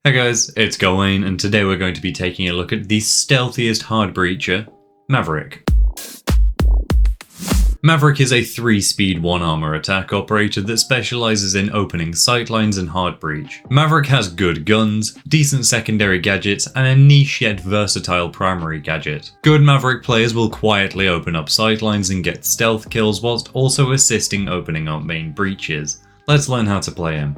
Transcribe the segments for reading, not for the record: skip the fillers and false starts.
Hey guys, it's Gawain, and today we're going to be taking a look at the stealthiest hard breacher, Maverick. Maverick is a 3-speed 1-armor attack operator that specializes in opening sightlines and hard breach. Maverick has good guns, decent secondary gadgets, and a niche yet versatile primary gadget. Good Maverick players will quietly open up sightlines and get stealth kills whilst also assisting opening up main breaches. Let's learn how to play him.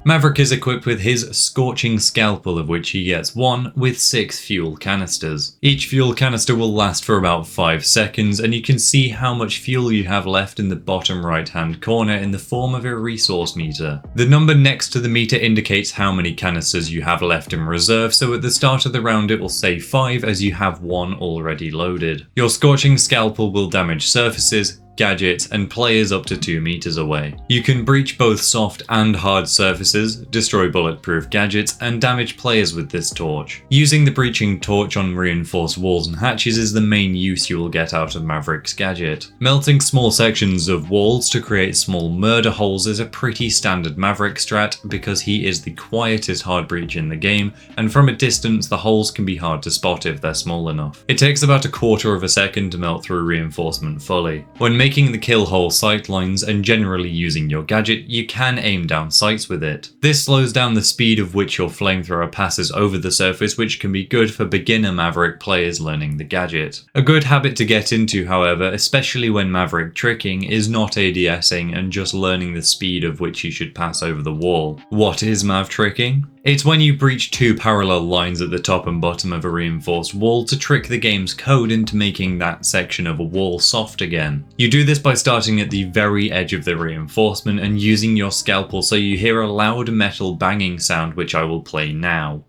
Maverick is equipped with his Scorching Scalpel, of which he gets one with 6 fuel canisters. Each fuel canister will last for about 5 seconds, and you can see how much fuel you have left in the bottom right hand corner in the form of a resource meter. The number next to the meter indicates how many canisters you have left in reserve, so at the start of the round it will say 5 as you have 1 already loaded. Your Scorching Scalpel will damage surfaces, gadgets, and players up to 2 meters away. You can breach both soft and hard surfaces, destroy bulletproof gadgets, and damage players with this torch. Using the breaching torch on reinforced walls and hatches is the main use you will get out of Maverick's gadget. Melting small sections of walls to create small murder holes is a pretty standard Maverick strat because he is the quietest hard breach in the game, and from a distance the holes can be hard to spot if they're small enough. It takes about a quarter of a second to melt through reinforcement fully. When making the kill hole sightlines and generally using your gadget, you can aim down sights with it. This slows down the speed of which your flamethrower passes over the surface, which can be good for beginner Maverick players learning the gadget. A good habit to get into, however, especially when Maverick tricking, is not ADSing and just learning the speed of which you should pass over the wall. What is Mav tricking? It's when you breach 2 parallel lines at the top and bottom of a reinforced wall to trick the game's code into making that section of a wall soft again. You do this by starting at the very edge of the reinforcement and using your scalpel so you hear a loud metal banging sound, which I will play now.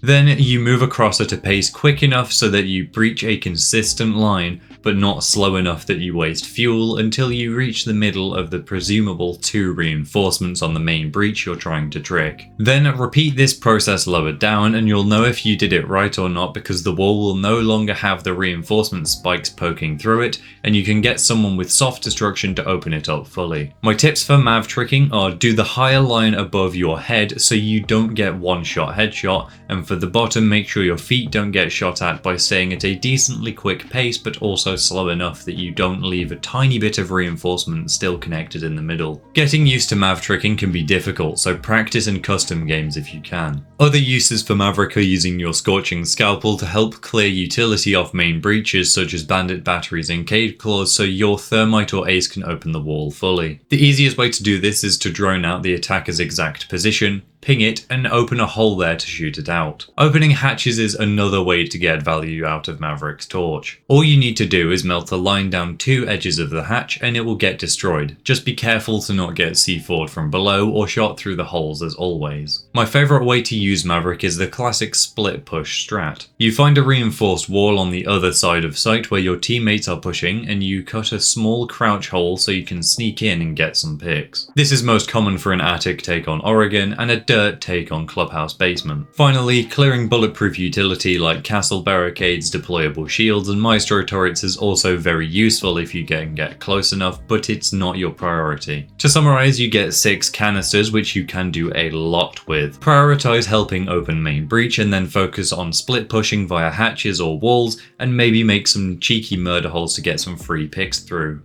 Then you move across at a pace quick enough so that you breach a consistent line, but not slow enough that you waste fuel until you reach the middle of the presumable 2 reinforcements on the main breach you're trying to trick. Then repeat this process lower down and you'll know if you did it right or not because the wall will no longer have the reinforcement spikes poking through it, and you can get someone with soft destruction to open it up fully. My tips for Mav tricking are: do the higher line above your head so you don't get one-shot headshot, and for the bottom make sure your feet don't get shot at by staying at a decently quick pace but also slow enough that you don't leave a tiny bit of reinforcement still connected in the middle. Getting used to Mav tricking can be difficult, so practice in custom games if you can. Other uses for Maverick are using your Scorching Scalpel to help clear utility off main breaches such as bandit batteries and cave claws so your thermite or ace can open the wall fully. The easiest way to do this is to drone out the attacker's exact position, ping it, and open a hole there to shoot it out. Opening hatches is another way to get value out of Maverick's torch. All you need to do is melt a line down 2 edges of the hatch and it will get destroyed. Just be careful to not get C4'd from below or shot through the holes as always. My favourite way to use Maverick is the classic split push strat. You find a reinforced wall on the other side of site where your teammates are pushing and you cut a small crouch hole so you can sneak in and get some picks. This is most common for an attic take on Oregon and a dirt take on clubhouse basement. Finally, clearing bulletproof utility like castle barricades, deployable shields, and maestro turrets is also very useful if you can get close enough, but it's not your priority. To summarize, you get 6 canisters, which you can do a lot with. Prioritize helping open main breach and then focus on split pushing via hatches or walls, and maybe make some cheeky murder holes to get some free picks through.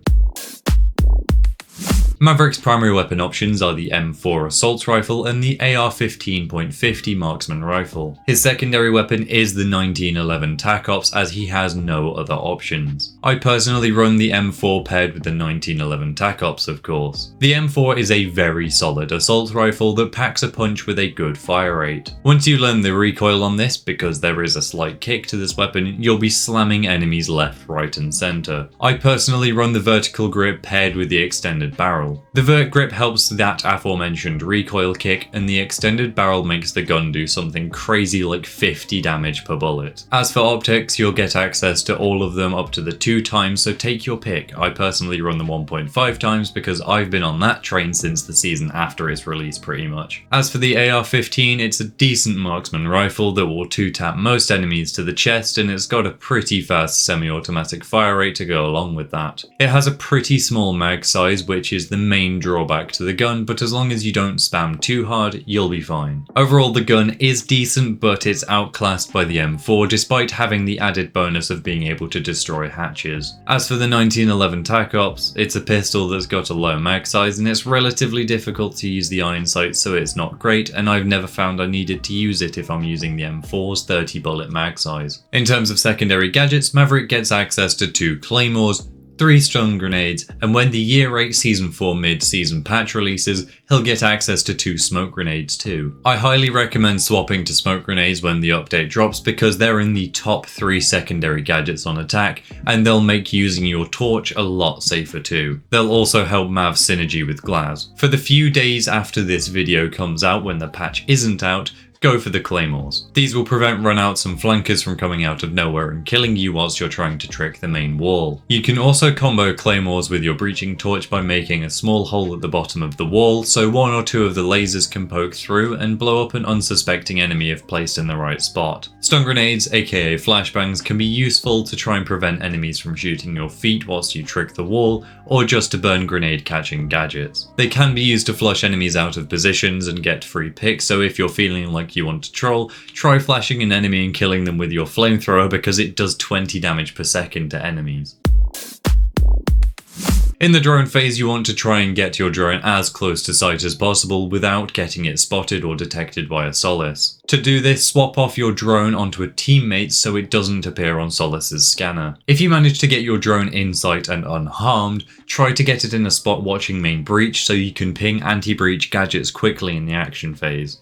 Maverick's primary weapon options are the M4 assault rifle and the AR-15.50 marksman rifle. His secondary weapon is the 1911 TAC Ops as he has no other options. I personally run the M4 paired with the 1911 TAC Ops, of course. The M4 is a very solid assault rifle that packs a punch with a good fire rate. Once you learn the recoil on this, because there is a slight kick to this weapon, you'll be slamming enemies left, right and centre. I personally run the vertical grip paired with the extended barrel. barrel. The vert grip helps that aforementioned recoil kick, and the extended barrel makes the gun do something crazy like 50 damage per bullet. As for optics, you'll get access to all of them up to the 2 times, so take your pick. I personally run the 1.5 times because I've been on that train since the season after its release pretty much. As for the AR-15, it's a decent marksman rifle that will 2-tap most enemies to the chest, and it's got a pretty fast semi-automatic fire rate to go along with that. It has a pretty small mag size, which is the main drawback to the gun, but as long as you don't spam too hard, you'll be fine. Overall, the gun is decent, but it's outclassed by the M4 despite having the added bonus of being able to destroy hatches. As for the 1911 TAC Ops, it's a pistol that's got a low mag size, and it's relatively difficult to use the iron sight, so it's not great, and I've never found I needed to use it if I'm using the M4's 30 bullet mag size. In terms of secondary gadgets, Maverick gets access to 2 claymores, 3 stun grenades, and when the Year 8 Season 4 mid-season patch releases, he'll get access to 2 smoke grenades too. I highly recommend swapping to smoke grenades when the update drops because they're in the top 3 secondary gadgets on attack, and they'll make using your torch a lot safer too. They'll also help Mav's synergy with Glaz. For the few days after this video comes out when the patch isn't out, go for the claymores. These will prevent runouts and flankers from coming out of nowhere and killing you whilst you're trying to trick the main wall. You can also combo claymores with your breaching torch by making a small hole at the bottom of the wall so 1 or 2 of the lasers can poke through and blow up an unsuspecting enemy if placed in the right spot. Stun grenades, aka flashbangs, can be useful to try and prevent enemies from shooting your feet whilst you trick the wall, or just to burn grenade catching gadgets. They can be used to flush enemies out of positions and get free picks, so if you're feeling like you want to troll, try flashing an enemy and killing them with your flamethrower because it does 20 damage per second to enemies. In the drone phase, you want to try and get your drone as close to sight as possible without getting it spotted or detected by a Solace. To do this, swap off your drone onto a teammate so it doesn't appear on Solace's scanner. If you manage to get your drone in sight and unharmed, try to get it in a spot watching main breach so you can ping anti-breach gadgets quickly in the action phase.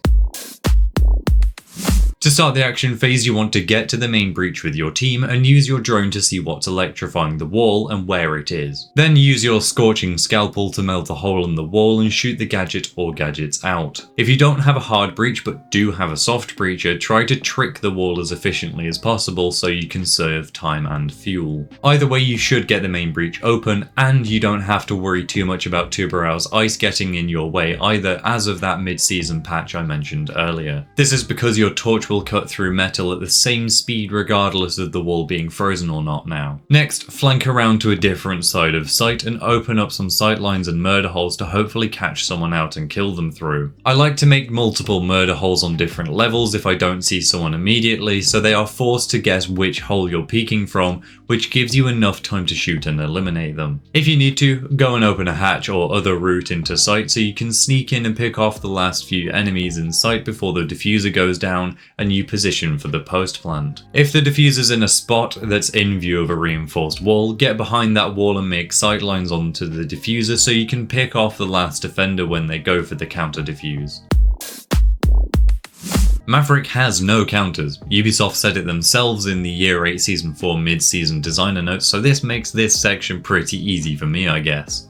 To start the action phase, you want to get to the main breach with your team and use your drone to see what's electrifying the wall and where it is. Then use your scorching scalpel to melt a hole in the wall and shoot the gadget or gadgets out. If you don't have a hard breach but do have a soft breacher, try to trick the wall as efficiently as possible so you can save time and fuel. Either way, you should get the main breach open, and you don't have to worry too much about Tuberow's ice getting in your way either, as of that mid-season patch I mentioned earlier. This is because your torch will cut through metal at the same speed regardless of the wall being frozen or not now. Next, flank around to a different side of sight and open up some sightlines and murder holes to hopefully catch someone out and kill them through. I like to make multiple murder holes on different levels if I don't see someone immediately, so they are forced to guess which hole you're peeking from, which gives you enough time to shoot and eliminate them. If you need to, go and open a hatch or other route into sight so you can sneak in and pick off the last few enemies in sight before the diffuser goes down and you position for the post plant. If the diffuser's in a spot that's in view of a reinforced wall, get behind that wall and make sightlines onto the diffuser so you can pick off the last defender when they go for the counter diffuse. Maverick has no counters. Ubisoft said it themselves in the Year 8 Season 4 mid-season designer notes, so this makes this section pretty easy for me, I guess.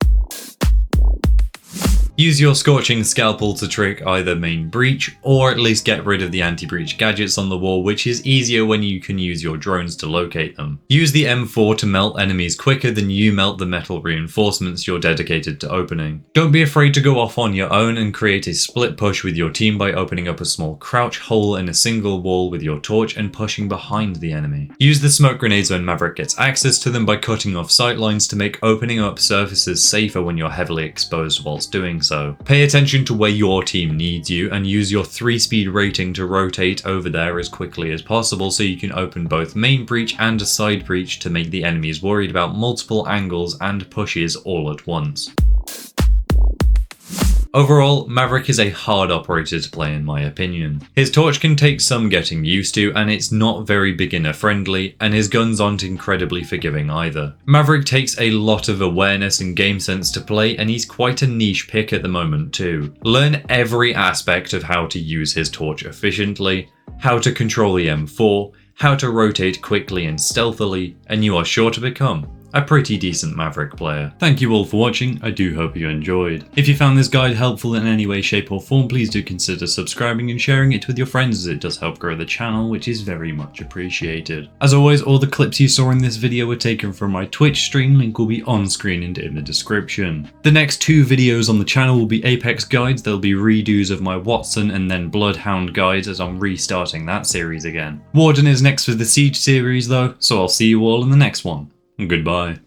Use your scorching scalpel to trick either main breach or at least get rid of the anti-breach gadgets on the wall, which is easier when you can use your drones to locate them. Use the M4 to melt enemies quicker than you melt the metal reinforcements you're dedicated to opening. Don't be afraid to go off on your own and create a split push with your team by opening up a small crouch hole in a single wall with your torch and pushing behind the enemy. Use the smoke grenades when Maverick gets access to them by cutting off sightlines to make opening up surfaces safer when you're heavily exposed whilst doing so. Pay attention to where your team needs you and use your 3-speed rating to rotate over there as quickly as possible so you can open both main breach and a side breach to make the enemies worried about multiple angles and pushes all at once. Overall, Maverick is a hard operator to play in my opinion. His torch can take some getting used to, and it's not very beginner friendly, and his guns aren't incredibly forgiving either. Maverick takes a lot of awareness and game sense to play, and he's quite a niche pick at the moment too. Learn every aspect of how to use his torch efficiently, how to control the M4, how to rotate quickly and stealthily, and you are sure to become a pretty decent Maverick player. Thank you all for watching, I do hope you enjoyed. If you found this guide helpful in any way, shape or form, please do consider subscribing and sharing it with your friends, as it does help grow the channel, which is very much appreciated. As always, all the clips you saw in this video were taken from my Twitch stream, link will be on screen and in the description. The next 2 videos on the channel will be Apex guides, there'll be redos of my Wattson and then Bloodhound guides, as I'm restarting that series again. Warden is next for the Siege series though, so I'll see you all in the next one. Goodbye.